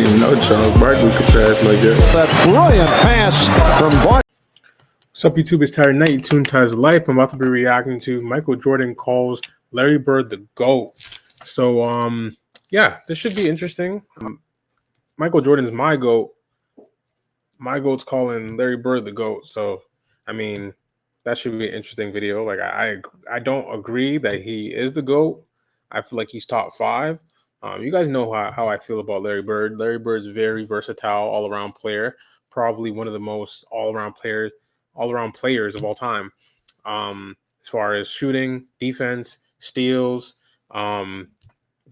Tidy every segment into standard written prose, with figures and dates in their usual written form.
You know, Charles Barkley could pass like that. That brilliant pass from Barkley. What's up, YouTube? It's Tired Night. You tuned to his life. I'm about to be reacting to Michael Jordan calls Larry Bird the GOAT. So, yeah, this should be interesting. Michael Jordan's my GOAT. My GOAT's calling Larry Bird the GOAT. So, I mean, that should be an interesting video. Like, I don't agree that he is the GOAT. I feel like he's top 5. You guys know how I feel about Larry Bird. Larry Bird's very versatile, all-around player. Probably one of the most all-around players of all time. As far as shooting, defense, steals, the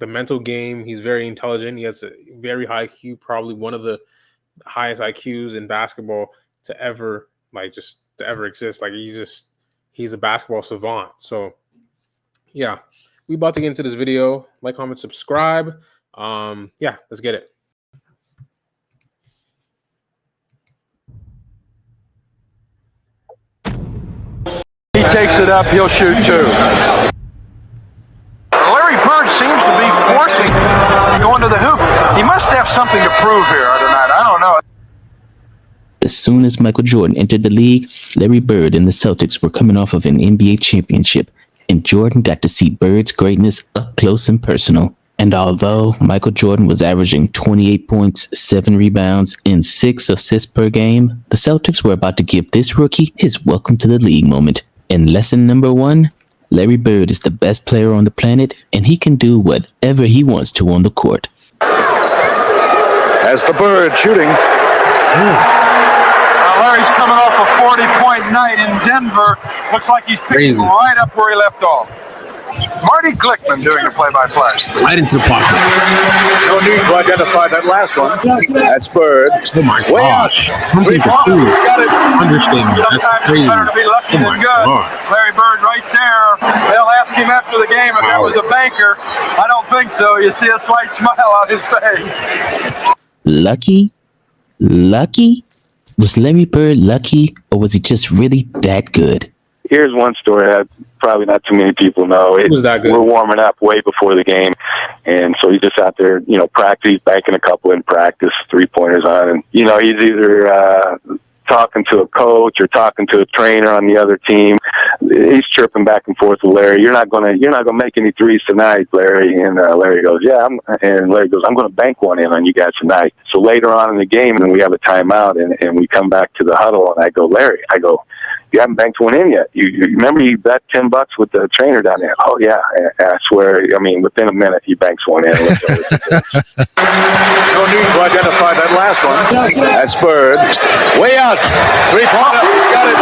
mental game, he's very intelligent. He has a very high IQ, probably one of the highest IQs in basketball to ever exist. Like he's a basketball savant. So yeah, we about to get into this video. Like, comment, subscribe. Yeah, let's get it. He takes it up, he'll shoot too. Larry Bird seems to be forcing going to the hoop. He must have something to prove here tonight. I don't know. As soon as Michael Jordan entered the league, Larry Bird and the Celtics were coming off of an NBA championship, and Jordan got to see Bird's greatness up close and personal. And although Michael Jordan was averaging 28 points, 7 rebounds, and 6 assists per game, the Celtics were about to give this rookie his welcome to the league moment. And lesson number 1, Larry Bird is the best player on the planet, and he can do whatever he wants to on the court. As the Bird shooting. Larry's coming off a 40-point night in Denver. Looks like he's picking right up where he left off. Marty Glickman doing the play-by-play. Right into the pocket. No need to identify that last one. That's Bird. Oh my gosh. Understatement. Sometimes it's better to be lucky than good. Larry Bird right there. They'll ask him after the game if that was a banker. I don't think so. You see a slight smile on his face. Lucky? Lucky? Was Larry Bird lucky, or was he just really that good? Here's one story that probably not too many people know. We're warming up way before the game, and so he's just out there, practice. He's banking a couple in practice, 3-pointers on, and he's either talking to a coach or talking to a trainer on the other team. He's chirping back and forth with Larry. You're not gonna make any threes tonight, Larry. And Larry goes, yeah. And Larry goes, I'm gonna bank one in on you guys tonight. So later on in the game, and we have a timeout, and we come back to the huddle, and I go, Larry, you haven't banked one in yet. You remember you bet $10 with the trainer down there? Oh yeah, I swear. I mean, within a minute he banks one in. No need to identify that last one. That's Bird. Way out. 3-pointer. Got it.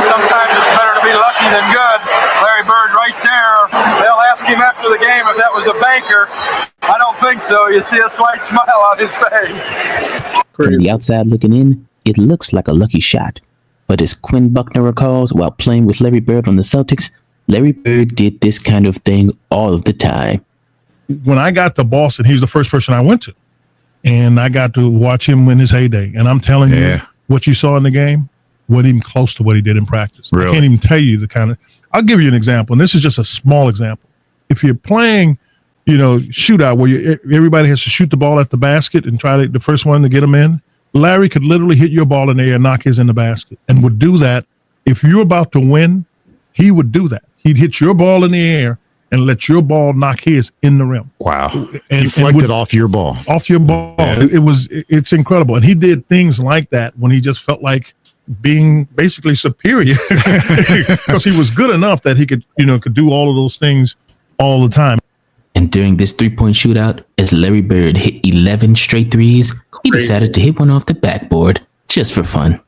Sometimes it's better to be lucky than good. Larry Bird right there. They'll ask him after the game if that was a banker. I don't think so. You see a slight smile on his face. From the outside looking in, it looks like a lucky shot. But as Quinn Buckner recalls, while playing with Larry Bird on the Celtics, Larry Bird did this kind of thing all of the time. When I got to Boston, he was the first person I went to. And I got to watch him in his heyday. And I'm telling you, what you saw in the game wasn't even close to what he did in practice. Really? I can't even tell you the kind of... I'll give you an example, and this is just a small example. If you're playing, shootout where everybody has to shoot the ball at the basket and try the first one to get them in, Larry could literally hit your ball in the air and knock his in the basket, and would do that. If you're about to win, he would do that. He'd hit your ball in the air and let your ball knock his in the rim. Wow. And deflected off your ball. Off your ball. Yeah. It's incredible. And he did things like that when he just felt like being basically superior because he was good enough that he could do all of those things all the time. And during this 3-point shootout, as Larry Bird hit 11 straight threes, he decided to hit one off the backboard just for fun.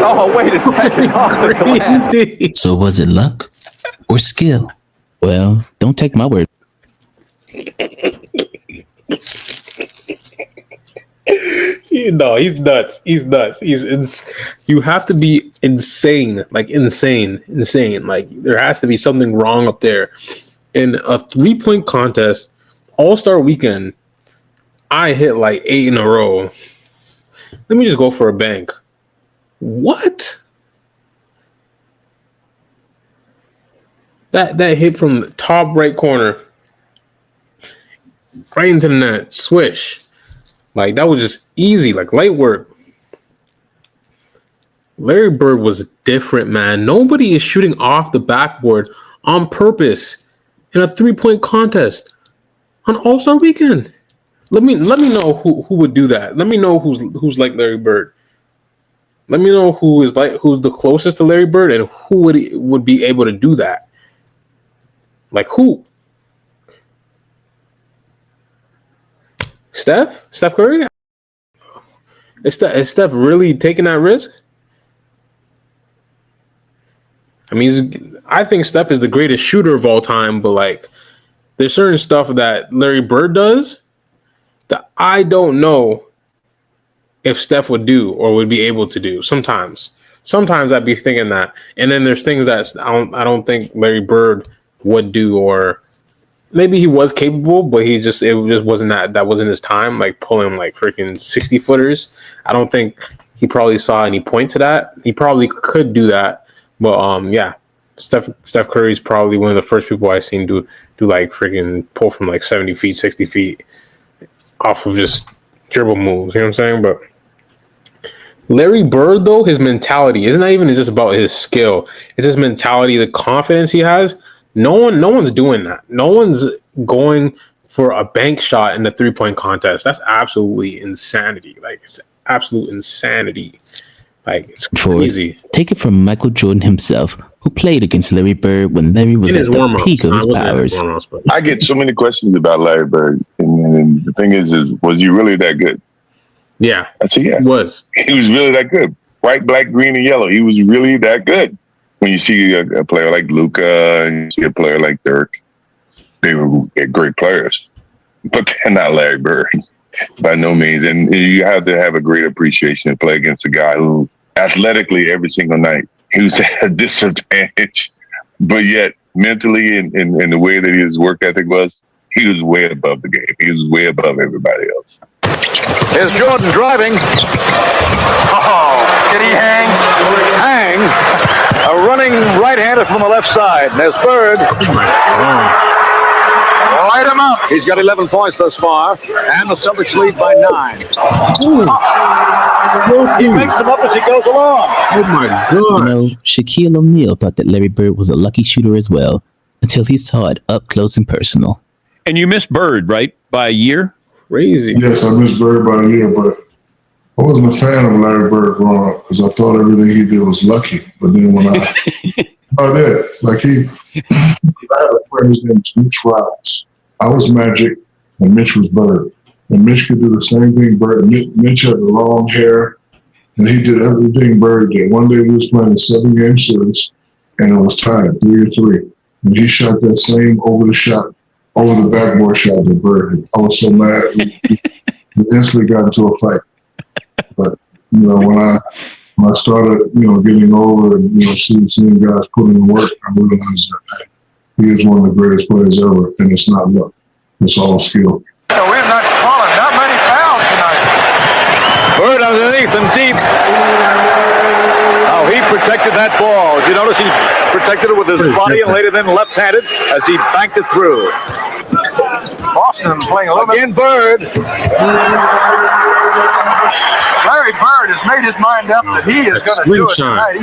Oh, wait a second. Crazy. So was it luck or skill? Well, don't take my word. No, he's nuts. He's nuts. You have to be insane, like insane. Like there has to be something wrong up there. In a 3-point contest, All-Star Weekend, I hit like 8 in a row. Let me just go for a bank. What? That hit from the top right corner. right into the net, swish. Like, that was just easy, like light work. Larry Bird was different, man. Nobody is shooting off the backboard on purpose in a 3-point contest on All-Star Weekend. Let me know who would do that. Let me know who's like Larry Bird. Let me know who's the closest to Larry Bird and who would be able to do that. Like who? Steph Curry? Is Steph really taking that risk? I mean, I think Steph is the greatest shooter of all time, but like, there's certain stuff that Larry Bird does that I don't know if Steph would do or would be able to do. Sometimes I'd be thinking that, and then there's things that I don't think Larry Bird would do, or maybe he was capable, but it just wasn't that wasn't his time. Like pulling like freaking 60-footers. I don't think he probably saw any point to that. He probably could do that, but yeah, Steph Curry's probably one of the first people I've seen do like freaking pull from like 70 feet, 60 feet off of just dribble moves. You know what I'm saying? But Larry Bird, though, his mentality isn't even just about his skill. It's his mentality, the confidence he has. No one's doing that. No one's going for a bank shot in the 3-point contest. That's absolutely insanity. Like, it's absolute insanity. Like, it's crazy. Take it from Michael Jordan himself, who played against Larry Bird when Larry was at the peak of his powers. I get so many questions about Larry Bird, and the thing is was he really that good? Yeah, I said, yeah, he was really that good. White, black, green, and yellow. He was really that good. When you see a player like Luka and you see a player like Dirk, they were great players, but they're not Larry Bird by no means. And you have to have a great appreciation to play against a guy who athletically every single night he was at a disadvantage, but yet mentally and the way that his work ethic was, he was way above the game. He was way above everybody else. Here's Jordan driving. Oh, did he hang? A running right-hander from the left side. And there's Bird. Light him up. He's got 11 points thus far. And the Celtics lead by 9. He makes them up as he goes along. Oh, my God. You know, Shaquille O'Neal thought that Larry Bird was a lucky shooter as well, until he saw it up close and personal. And you missed Bird, right? By a year? Crazy. Yes, I missed Bird by a year, but I wasn't a fan of Larry Bird growing up because I thought everything he did was lucky. But then when I did, like I had a friend named Mitch Roberts. I was Magic and Mitch was Bird. And Mitch could do the same thing Bird. Mitch had the long hair and he did everything Bird did. One day we was playing a 7-game series and it was tied 3-3. And he shot that same over the backboard shot that Bird did. I was so mad. We instantly got into a fight. But, when I started, getting older and, seeing guys putting in work, I realized that he is one of the greatest players ever, and it's not luck. It's all skill. We're not calling that many fouls tonight. Bird underneath and deep. Oh, he protected that ball. Did you notice he protected it with his body and laid it in left-handed as he banked it through? Boston playing a little bit. Again, Bird. Larry Bird has made his mind up that he is going to do it tonight.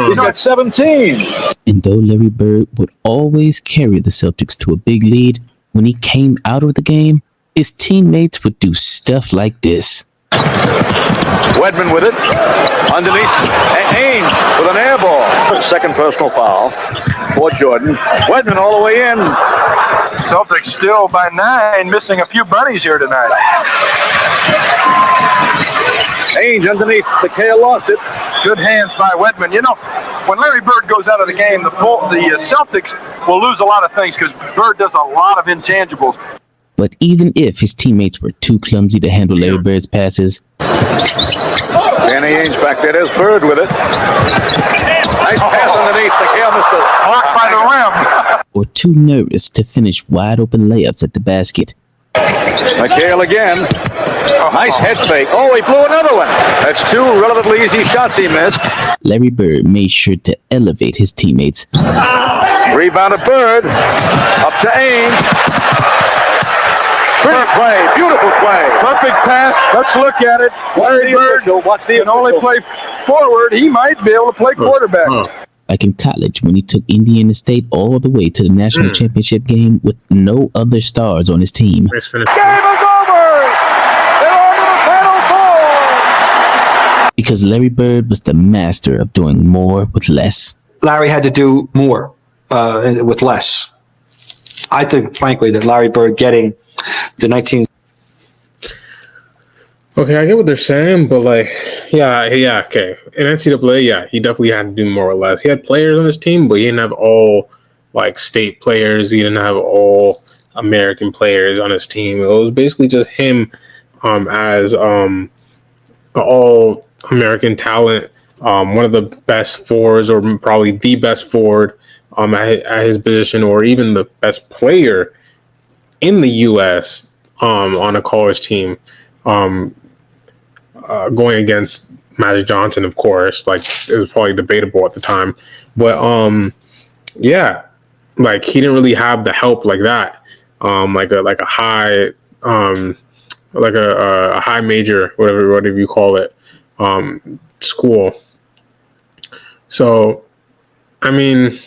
He's got 17. And though Larry Bird would always carry the Celtics to a big lead, when he came out of the game, his teammates would do stuff like this. Wedman with it. Underneath. Ainge with an air ball. Second personal foul for Jordan. Wedman all the way in. Celtics still by 9, missing a few bunnies here tonight. Ainge underneath. McHale lost it. Good hands by Wedman. When Larry Bird goes out of the game, the Celtics will lose a lot of things because Bird does a lot of intangibles. But even if his teammates were too clumsy to handle Larry Bird's passes, Danny Ainge back there. There's Bird with it. Nice pass underneath. McHale missed it. Blocked by the rim. or too nervous to finish wide open layups at the basket. McHale again. Nice head fake. Oh, he blew another one. That's 2 relatively easy shots he missed. Larry Bird made sure to elevate his teammates. Rebound to Bird. Up to Ainge. Pretty play, beautiful play. Perfect pass. Let's look at it. Larry Bird can only play forward. He might be able to play quarterback. Like in college, when he took Indiana State all the way to the national championship game with no other stars on his team. Game is over. They're on to the Final Four. Because Larry Bird was the master of doing more with less. Larry had to do more with less. I think, frankly, that Larry Bird getting the 19. Okay, I get what they're saying, but like, yeah, okay. In NCAA, yeah, he definitely had to do more or less. He had players on his team, but he didn't have all like state players. He didn't have all American players on his team. It was basically just him as all American talent, one of the best forwards, or probably the best forward at his position, or even the best player in the U.S. On a college team. Going against Magic Johnson, of course, like it was probably debatable at the time, but yeah, like he didn't really have the help like that, like a high, like a high major, whatever you call it, school. So, I mean,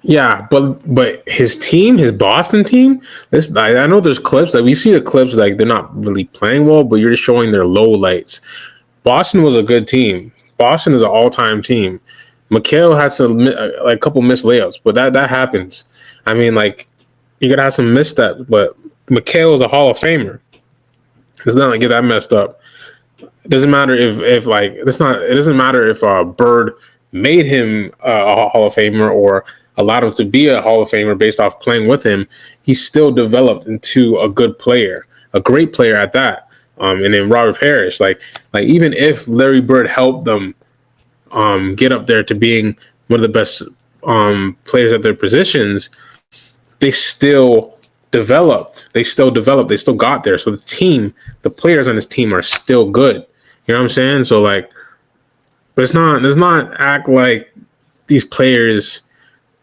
yeah, but his team, his Boston team, I know there's clips that we see the clips like they're not really playing well, but you're just showing their low lights. Boston was a good team. Boston is an all-time team. Mikhail had some like a couple missed layups, but that happens. I mean, like you gotta have some missteps, but Mikhail is a Hall of Famer. It's not like get that messed up. It doesn't matter if like it doesn't matter if Bird made him a Hall of Famer or allowed him to be a Hall of Famer based off playing with him. He still developed into a good player, a great player at that. And then Robert Parrish, like even if Larry Bird helped them get up there to being one of the best players at their positions, they still developed. They still got there. So the players on this team are still good. You know what I'm saying? So like, but let's not act like these players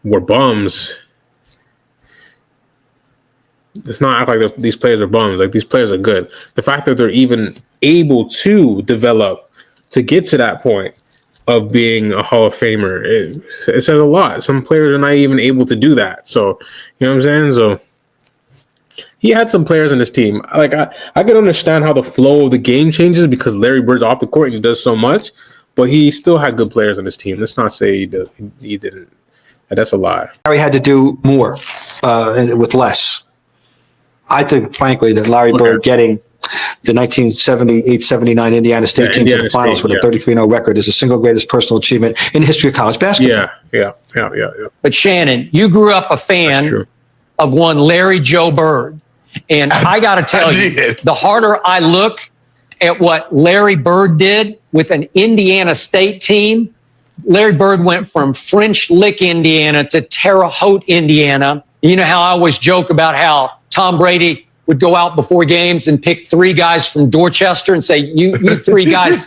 were bums. Let's not act like these players are bums. Like these players are good. The fact that they're even able to develop to get to that point of being a Hall of Famer, it says a lot. Some players are not even able to do that. So, you know what I'm saying? So he had some players on his team. Like I could understand how the flow of the game changes because Larry Bird's off the court and he does so much, but he still had good players on his team. Let's not say he didn't. That's a lie. Larry had to do more with less. I think, frankly, that Larry Bird getting the 1978-79 Indiana State team to the finals with a 33-0 record is the single greatest personal achievement in the history of college basketball. Yeah. But Shannon, you grew up a fan of one Larry Joe Bird. And I got to tell you, the harder I look at what Larry Bird did with an Indiana State team, Larry Bird went from French Lick, Indiana to Terre Haute, Indiana. You know how I always joke about how Tom Brady would go out before games and pick 3 guys from Dorchester and say, you 3 guys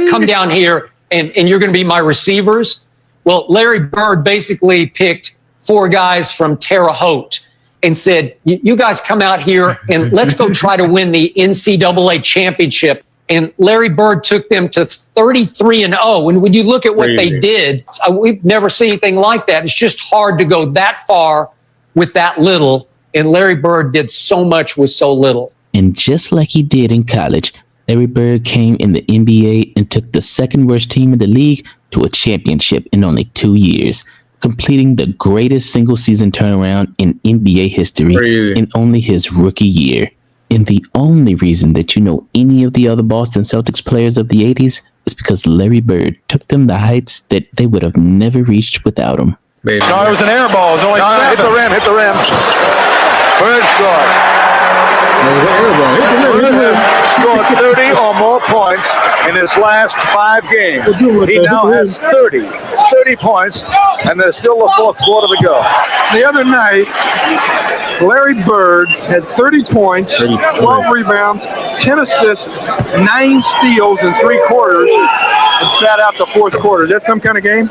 come down here and you're going to be my receivers. Well, Larry Bird basically picked 4 guys from Terre Haute and said, you guys come out here and let's go try to win the NCAA championship. And Larry Bird took them to 33-0. And when you look at what they did, we've never seen anything like that. It's just hard to go that far with that little. And Larry Bird did so much with so little. And just like he did in college, Larry Bird came in the NBA and took the second worst team in the league to a championship in only 2 years, completing the greatest single season turnaround in NBA history in only his rookie year. And the only reason that you know any of the other Boston Celtics players of the 80s is because Larry Bird took them the heights that they would have never reached without him. No, it was an air ball. It was only hit the rim. Bird scored. Bird has scored 30 or more points in his last 5 games. He now has 30 points, and there's still a 4th quarter to go. The other night, Larry Bird had 30 points, 12 rebounds, 10 assists, 9 steals in 3 quarters, and sat out the 4th quarter. Is that some kind of game?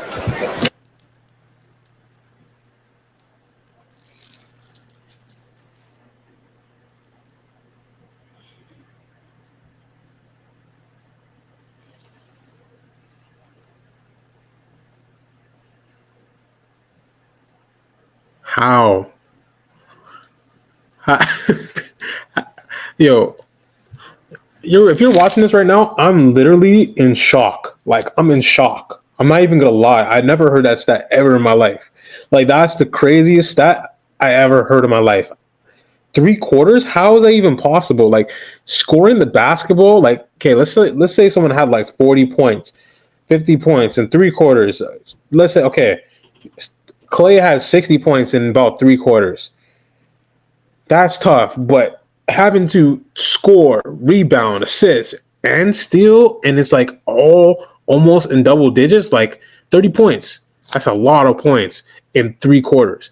How? Yo, if you're watching this right now, I'm literally in shock. Like, I'm in shock. I'm not even gonna lie. I never heard that stat ever in my life. Like, that's the craziest stat I ever heard in my life. 3/4? How is that even possible? Like, scoring the basketball, like, okay, let's say someone had like 40 points, 50 points in 3/4. Let's say, okay, Clay has 60 points in about 3/4. That's tough, but having to score, rebound, assist, and steal, and it's like all almost in double digits, like 30 points. That's a lot of points in 3/4.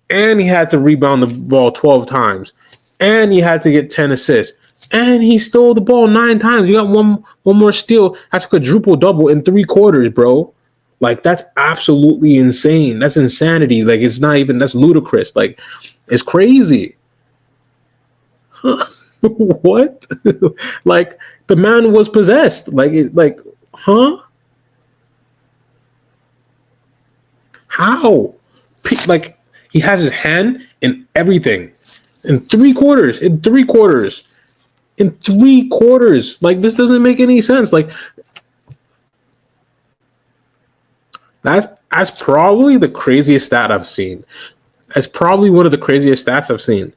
And he had to rebound the ball 12 times. And he had to get 10 assists. And he stole the ball 9 times. You got one more steal. That's a quadruple-double in 3/4, bro. Like, that's absolutely insane. That's insanity. Like, it's not even, that's ludicrous. Like, it's crazy. What? Like, the man was possessed. Like, huh? How? Like, he has his hand in everything. In 3/4. In 3/4. In 3/4. Like, this doesn't make any sense. Like, that's probably the craziest stat I've seen. That's probably one of the craziest stats I've seen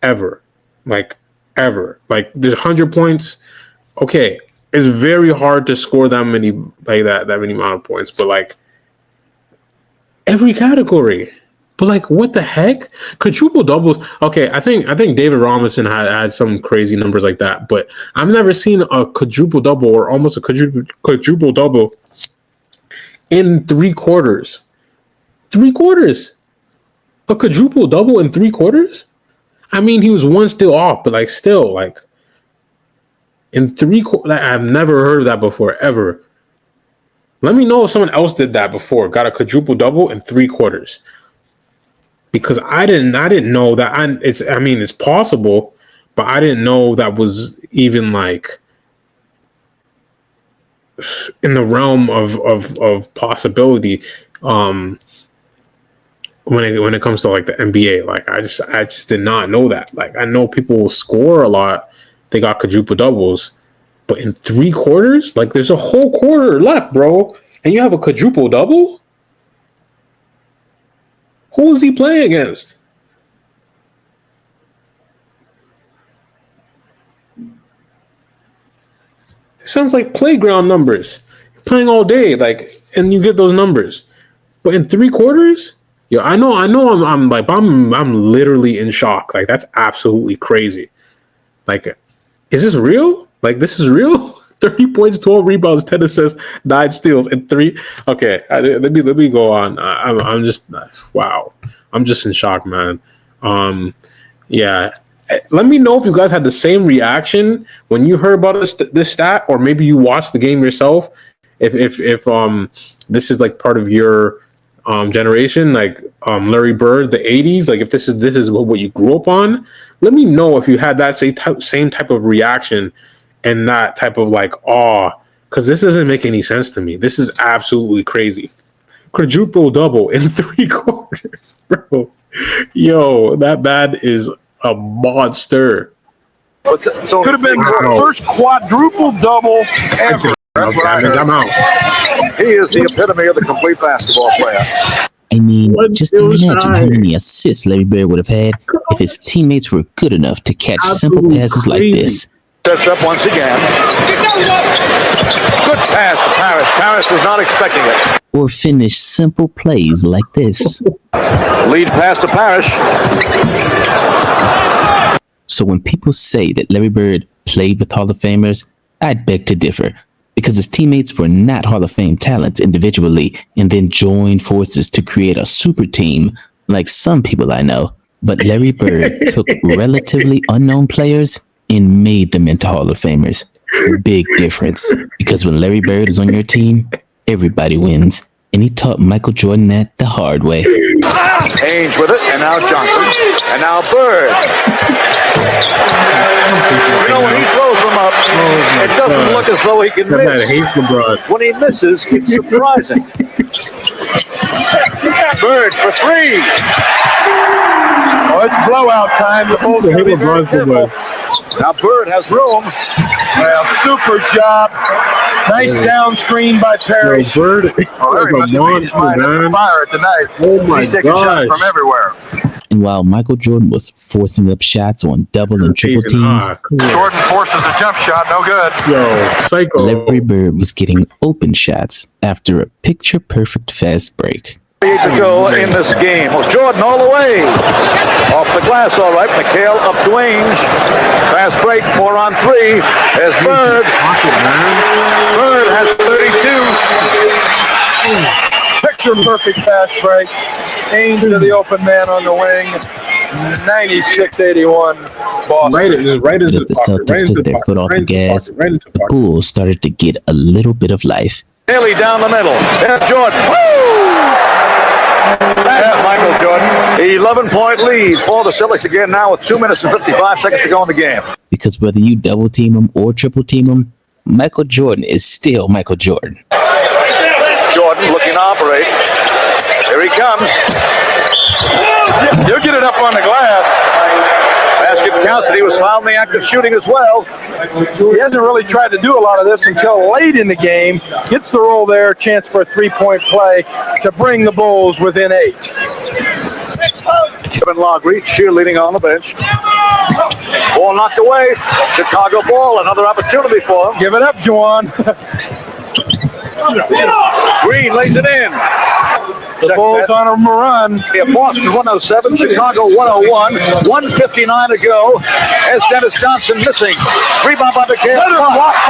ever. Like, ever. Like, there's 100 points. Okay, it's very hard to score that many, like that many amount of points. But, like, every category. But, like, what the heck? Quadruple doubles. Okay, I think David Robinson had some crazy numbers like that. But I've never seen a quadruple double or almost a quadruple double in 3/4. 3/4. A quadruple double in 3/4? I mean, he was one steal off, but, like, still, like, in 3/4. Like, I've never heard of that before, ever. Let me know if someone else did that before. Got a quadruple double in 3/4. Because I didn't know that. It's possible, but I didn't know that was even, like, in the realm of possibility. When it comes to, like, the NBA, like, I just did not know that. Like, I know people will score a lot. They got quadruple doubles, but in 3/4, like, there's a whole quarter left, bro, and you have a quadruple double. Who is he playing against? It sounds like playground numbers. You're playing all day, like, and you get those numbers. But in 3/4, yo, I know. I'm literally in shock. Like, that's absolutely crazy. Like, is this real? Like, this is real? 30 points, 12 rebounds, 10 assists, 9 steals, and 3. Okay, let me go on. I'm just, wow. I'm just in shock, man. Yeah. Let me know if you guys had the same reaction when you heard about this stat, or maybe you watched the game yourself. If this is, like, part of your generation, like, Larry Bird, the 80s, like, if this is what you grew up on, let me know if you had that same type of reaction and that type of, like, awe, because this doesn't make any sense to me. This is absolutely crazy. Quadruple double in 3/4, bro. Yo, that man is a monster. So it could have been the first quadruple double ever. That's what I heard. I'm out. He is the epitome of the complete basketball player. I mean, just imagine how many assists Larry Bird would have had if his teammates were good enough to catch simple passes like this. Sets up once again. Good pass to Paris. Paris was not expecting it. Or finish simple plays like this. Lead pass to Paris. So when people say that Larry Bird played with Hall of Famers, I'd beg to differ, because his teammates were not Hall of Fame talents individually and then joined forces to create a super team like some people I know. But Larry Bird took relatively unknown players and made them into Hall of Famers. Big difference, because when Larry Bird is on your team, everybody wins. And he taught Michael Jordan that the hard way. Ainge with it, and now Johnson, and now Bird. You know, when he throws them up, it doesn't look as though he can miss. When he misses, it's surprising. Bird for three. Oh, it's blowout time. The Bulls are going to be very careful. Now Bird has room. Well, super job. Nice down screen by Parrish. Bird, Larry must have made his mind up to fire tonight. Oh my He's taking shots from everywhere. And while Michael Jordan was forcing up shots on double and triple teams, Jordan forces a jump shot, no good. Yo, psycho. Larry Bird was getting open shots after a picture-perfect fast break. To go in this game. Well, Jordan all the way. Off the glass, all right. McHale up to Ainge. Fast break, 4-on-3. There's Bird. Bird has 32. Picture perfect fast break. Ainge to the open man on the wing. 96-81 Boston. As the Celtics took their foot off the gas, the Bulls started to get a little bit of life. Haley down the middle. There's Jordan. Woo! That's Michael Jordan. 11-point lead for the Celtics again now with 2 minutes and 55 seconds to go in the game. Because whether you double team him or triple team him, Michael Jordan is still Michael Jordan. Jordan looking to operate. Here he comes. He'll get it up on the glass. Basket counts, and he was fouled in the act of shooting as well. He hasn't really tried to do a lot of this until late in the game. Gets the roll there, chance for a three-point play to bring the Bulls within 8. Kevin Logreach cheerleading on the bench. Ball knocked away. Chicago ball, another opportunity for him. Give it up, Juwan. Green lays it in. The Bulls on a run. Yeah, Boston 107, Chicago 101. 1:59 to go. As Dennis Johnson missing. Rebound by McHale.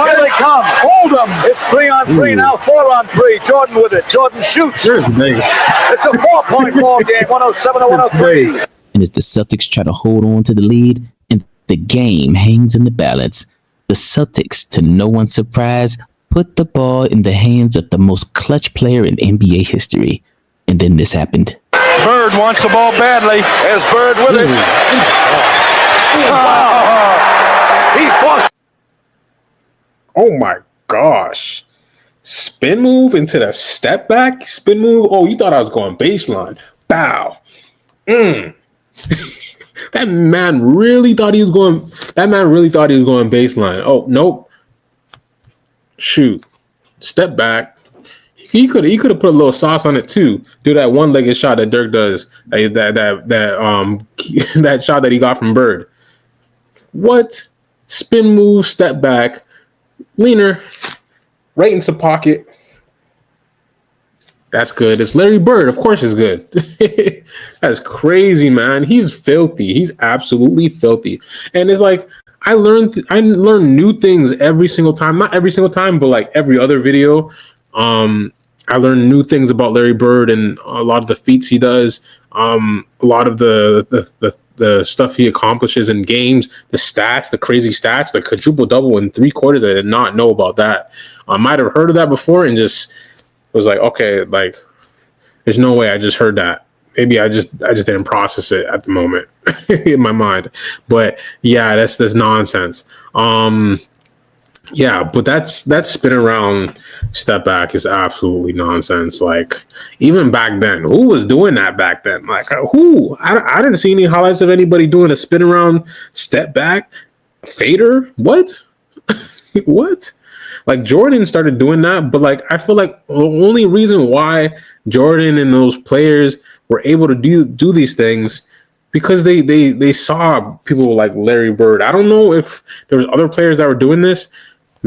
Here they come. Hold them. It's 3-on-3 now, 4-on-3. Jordan with it. Jordan shoots. It's a 4-point ball game. 107-103. And as the Celtics try to hold on to the lead and the game hangs in the balance, the Celtics, to no one's surprise, put the ball in the hands of the most clutch player in NBA history. And then this happened. Bird wants the ball badly. There's Bird with it. He forced. Oh my gosh. Spin move into the step back. Spin move. Oh, you thought I was going baseline. Bow. That man really thought he was going baseline. Oh, nope. Shoot. Step back. He could have put a little sauce on it too. Do that one-legged shot that Dirk does. That shot that he got from Bird. What? Spin move, step back, leaner, right into the pocket. That's good. It's Larry Bird. Of course it's good. That's crazy, man. He's filthy. He's absolutely filthy. And it's like I learn new things every single time. Not every single time, but like every other video. I learned new things about Larry Bird and a lot of the feats he does, a lot of the stuff he accomplishes in games, the stats, the crazy stats, the quadruple-double in 3 quarters. I did not know about that. I might have heard of that before and just was like, okay, like there's no way I just heard that. Maybe I just didn't process it at the moment in my mind. But yeah, that's nonsense. Yeah, but that's spin around step back is absolutely nonsense. Like even back then, who was doing that back then? Like who? I didn't see any highlights of anybody doing a spin around step back fader. What? What? Like Jordan started doing that, but like I feel like the only reason why Jordan and those players were able to do these things because they saw people like Larry Bird. I don't know if there was other players that were doing this.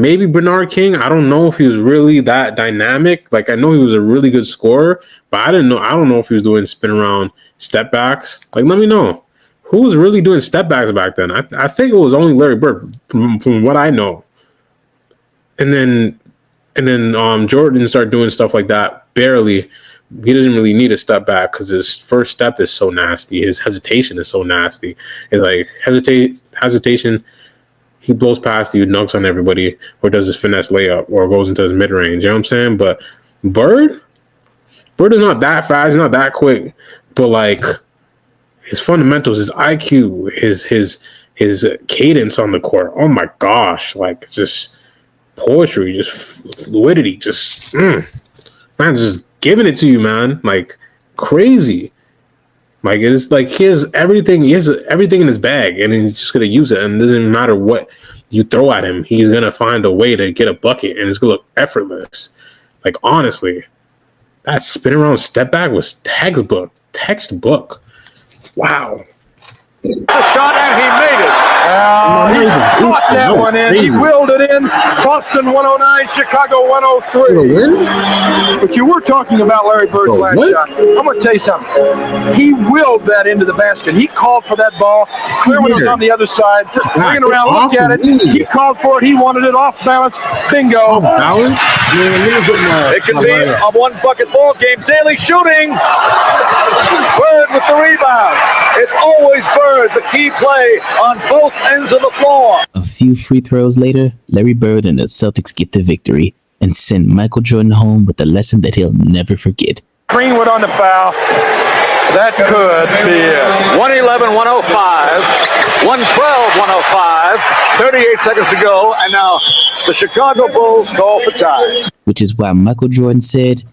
Maybe Bernard King. I don't know if he was really that dynamic. Like I know he was a really good scorer, but I don't know if he was doing spin around step backs. Like let me know who was really doing step backs back then. I think it was only Larry Bird from what I know. And then Jordan started doing stuff like that. Barely. He doesn't really need a step back because his first step is so nasty. His hesitation is so nasty. It's like hesitation. He blows past you, dunks on everybody, or does his finesse layup, or goes into his mid range. You know what I'm saying? But Bird is not that fast. He's not that quick. But like his fundamentals, his IQ, his cadence on the court. Oh my gosh! Like just poetry, just fluidity, just man, just giving it to you, man. Like crazy. Like it's like he has everything in his bag, and he's just gonna use it. And it doesn't matter what you throw at him, he's gonna find a way to get a bucket, and it's gonna look effortless. Like honestly, that spin around step back was textbook. Wow. The shot, and he made it. He caught that one in. He willed it in. Boston 109, Chicago 103. But you were talking about Larry Bird's last shot. I'm going to tell you something. He willed that into the basket. He called for that ball. Clearman was on the other side. Bringing around, look at it. He called for it. He wanted it off balance. Bingo. It could be a one-bucket ball game. Daly shooting. Bird with the rebound. It's always Bird, the key play on both ends of the floor. A few free throws later, Larry Bird and the Celtics get the victory and send Michael Jordan home with a lesson that he'll never forget. Greenwood on the foul. That could be it. 111-105, 112-105, 38 seconds to go, and now the Chicago Bulls call for time. Which is why Michael Jordan said,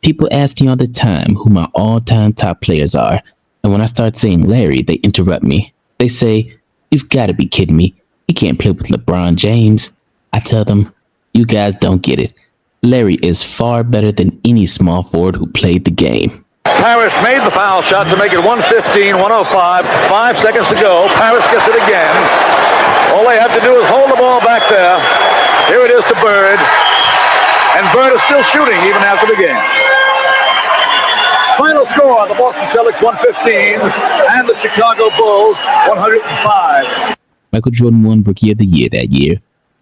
"People ask me all the time who my all-time top players are. And when I start saying Larry, they interrupt me. They say, 'You've got to be kidding me. He can't play with LeBron James.' I tell them, 'You guys don't get it. Larry is far better than any small forward who played the game.'" Parrish made the foul shot to make it 115-105. 5 seconds to go. Parrish gets it again. All they have to do is hold the ball back there. Here it is to Bird. And Bird is still shooting even after the game. Final score, the Boston Celtics 115 and the Chicago Bulls 105. Michael Jordan won Rookie of the Year that year,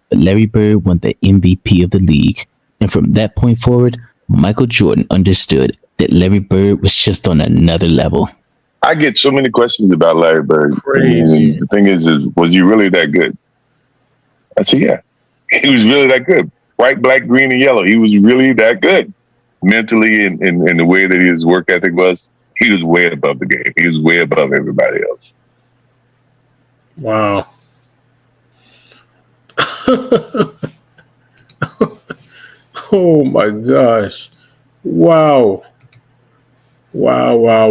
but Larry Bird won the MVP of the league. And from that point forward, Michael Jordan understood that Larry Bird was just on another level. I get so many questions about Larry Bird. The thing is, was he really that good? I said, yeah, he was really that good. White, black, green, and yellow. He was really that good. Mentally and the way that his work ethic was, he was way above the game. He was way above everybody else. Wow. Oh my gosh. Wow. Wow.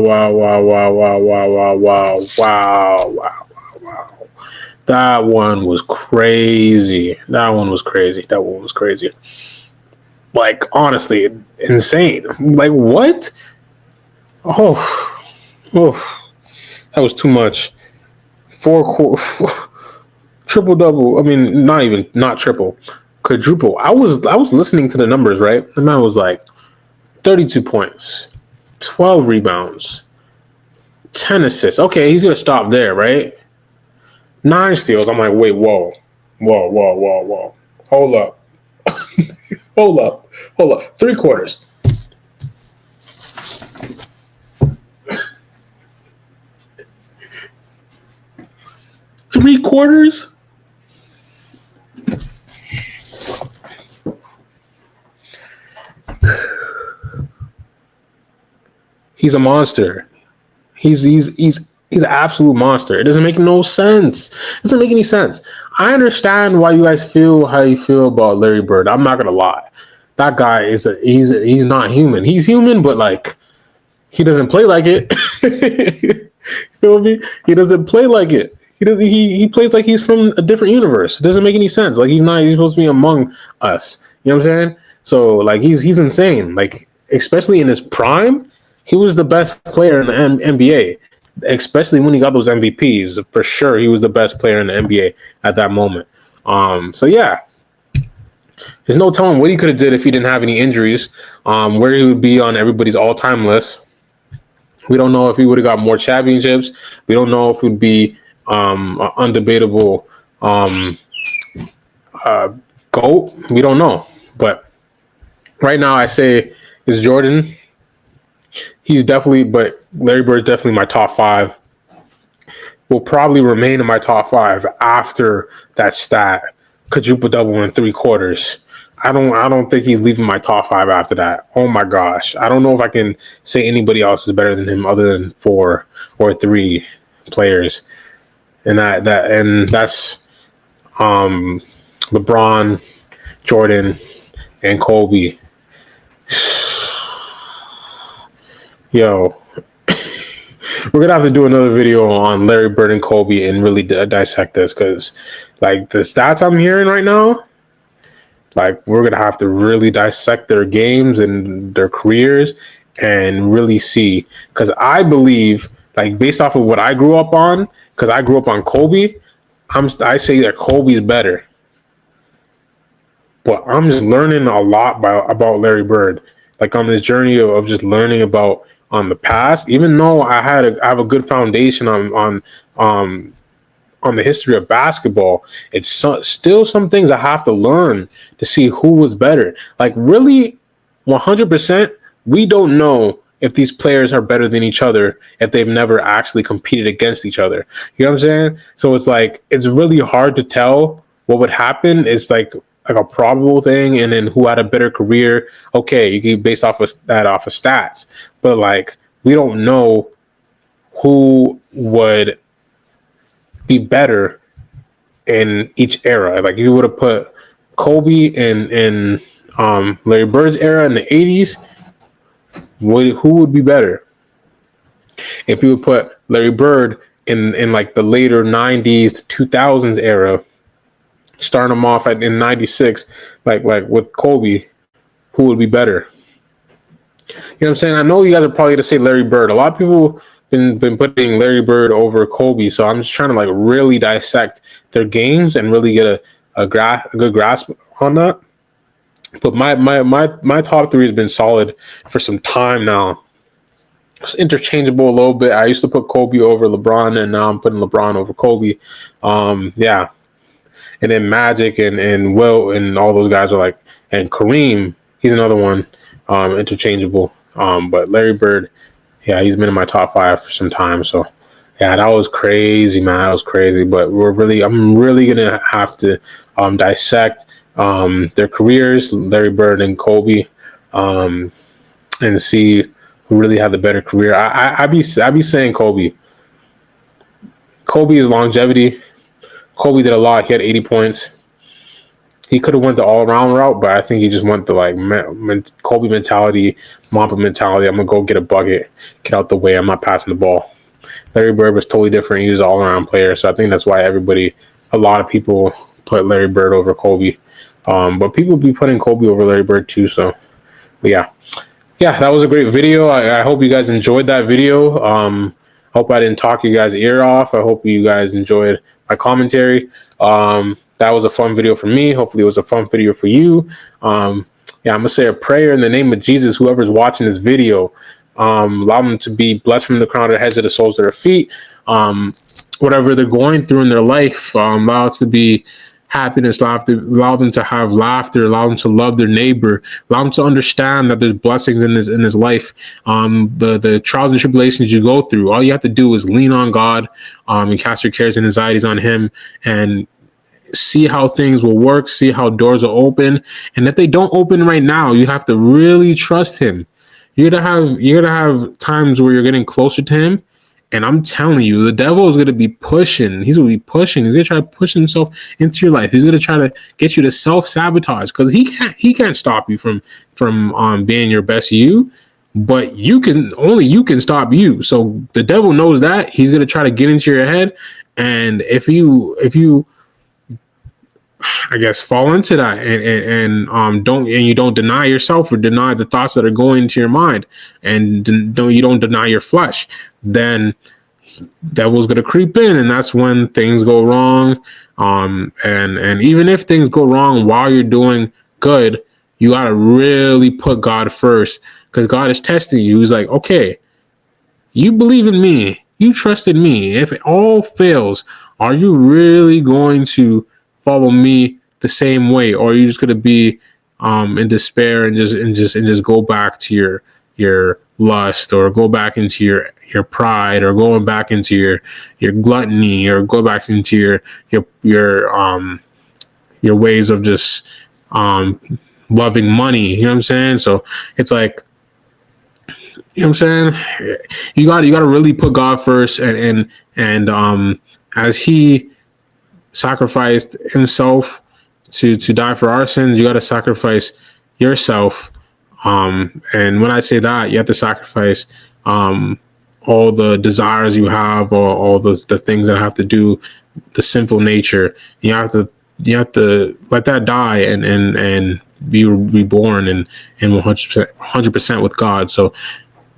That one was crazy. Like, honestly, insane. Like, what? Oh, that was too much. Triple-double. I mean, not triple. Quadruple. I was listening to the numbers, right? The man was like 32 points, 12 rebounds, 10 assists. Okay, he's going to stop there, right? 9 steals. I'm like, wait, whoa. Hold up. Hold up. 3 quarters. He's a monster. He's an absolute monster. It doesn't make no sense. It doesn't make any sense. I understand why you guys feel how you feel about Larry Bird. I'm not gonna lie. That guy he's not human. He's human, but like he doesn't play like it. Feel me? He doesn't play like it. He plays like he's from a different universe. It doesn't make any sense. Like he's supposed to be among us. You know what I'm saying? So like he's insane. Like especially in his prime, he was the best player in the NBA. Especially when he got those MVPs, for sure he was the best player in the NBA at that moment. So yeah, there's no telling what he could have did if he didn't have any injuries. Where he would be on everybody's all-time list. We don't know if he would have got more championships. We don't know if it would be an undebatable GOAT. We don't know. But right now I say it's Jordan. But Larry Bird's definitely my top 5. Will probably remain in my top 5 after that stat, quadruple-double in 3 quarters. I don't think he's leaving my top 5 after that. Oh my gosh. I don't know if I can say anybody else is better than him other than 4 or 3 players. And that's LeBron, Jordan, and Kobe. Yo, we're gonna have to do another video on Larry Bird and Kobe and really dissect this, because like the stats I'm hearing right now, like we're gonna have to really dissect their games and their careers and really see, because I believe, like based off of what I grew up on, because I grew up on Kobe, I say that Kobe's better, but I'm just learning a lot about Larry Bird, like on this journey of just learning about on the past. Even though I have a good foundation on the history of basketball, it's still some things I have to learn to see who was better. Like really, 100%, we don't know if these players are better than each other if they've never actually competed against each other. You know what I'm saying? So it's like it's really hard to tell what would happen. It's like a probable thing, and then who had a better career. Okay, you can base off of stats, but like we don't know who would be better in each era. Like if you would have put Kobe in Larry Bird's era in the 80s, who would be better? If you would put Larry Bird in like the later 90s to 2000s era, starting them off in 96, like with Kobe, who would be better? You know what I'm saying? I know you guys are probably going to say Larry Bird. A lot of people been putting Larry Bird over Kobe, so I'm just trying to like really dissect their games and really get a good grasp on that. But my top three has been solid for some time now. It's interchangeable a little bit. I used to put Kobe over LeBron, and now I'm putting LeBron over Kobe. Yeah. And then Magic and Wilt and all those guys are like, and Kareem, he's another one, interchangeable. But Larry Bird, yeah, he's been in my top 5 for some time. So yeah, that was crazy, man. That was crazy. But I'm really gonna have to dissect their careers, Larry Bird and Kobe, and see who really had the better career. I be saying Kobe. Kobe's longevity. Kobe did a lot. He had 80 points. He could have went the all-around route, but I think he just went the like Kobe mentality, Mamba mentality. I'm gonna go get a bucket, get out the way. I'm not passing the ball. Larry Bird was totally different. He was an all-around player, so I think that's why a lot of people put Larry Bird over Kobe. But people be putting Kobe over Larry Bird too. So, but yeah, that was a great video. I hope you guys enjoyed that video. Hope I didn't talk you guys' ear off. I hope you guys enjoyed my commentary. That was a fun video for me. Hopefully it was a fun video for you. I'm gonna say a prayer in the name of Jesus. Whoever's watching this video, allow them to be blessed from the crown of their heads to the soles of their feet. Whatever they're going through in their life, allow it to be happiness, allow them to have laughter, allow them to love their neighbor, allow them to understand that there's blessings in this life. The trials and tribulations you go through, all you have to do is lean on God, and cast your cares and anxieties on Him, and see how things will work, see how doors will open. And if they don't open right now, you have to really trust Him. You're gonna have times where you're getting closer to Him. And I'm telling you, the devil is going to be pushing. He's going to be pushing. He's going to try to push himself into your life. He's going to try to get you to self-sabotage, because he can't stop you from being your best you, but you can stop you. So the devil knows that. He's going to try to get into your head. And if you I guess fall into that and you don't deny yourself or deny the thoughts that are going into your mind, and you don't deny your flesh, then devil's gonna creep in, and that's when things go wrong. And even if things go wrong while you're doing good, you gotta really put God first, because God is testing you. He's like, okay, you believe in me, you trusted me. If it all fails, are you really going to follow me the same way, or are you just going to be in despair and just go back to your lust, or go back into your pride, or going back into your gluttony, or go back into your ways of just loving money? You know what I'm saying? So it's like, you know what I'm saying? You got to really put God first, and as He sacrificed Himself to die for our sins, you got to sacrifice yourself. And when I say that, you have to sacrifice all the desires you have, or all the things that have to do the sinful nature. You have to let that die and be reborn and 100% with God. So in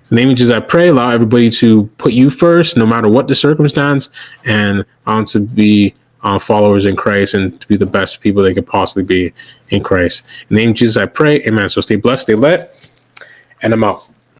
the name of Jesus, I pray, allow everybody to put you first, no matter what the circumstance, and to be followers in Christ and to be the best people they could possibly be in Christ. In the name of Jesus, I pray. Amen. So stay blessed, stay lit, and I'm out.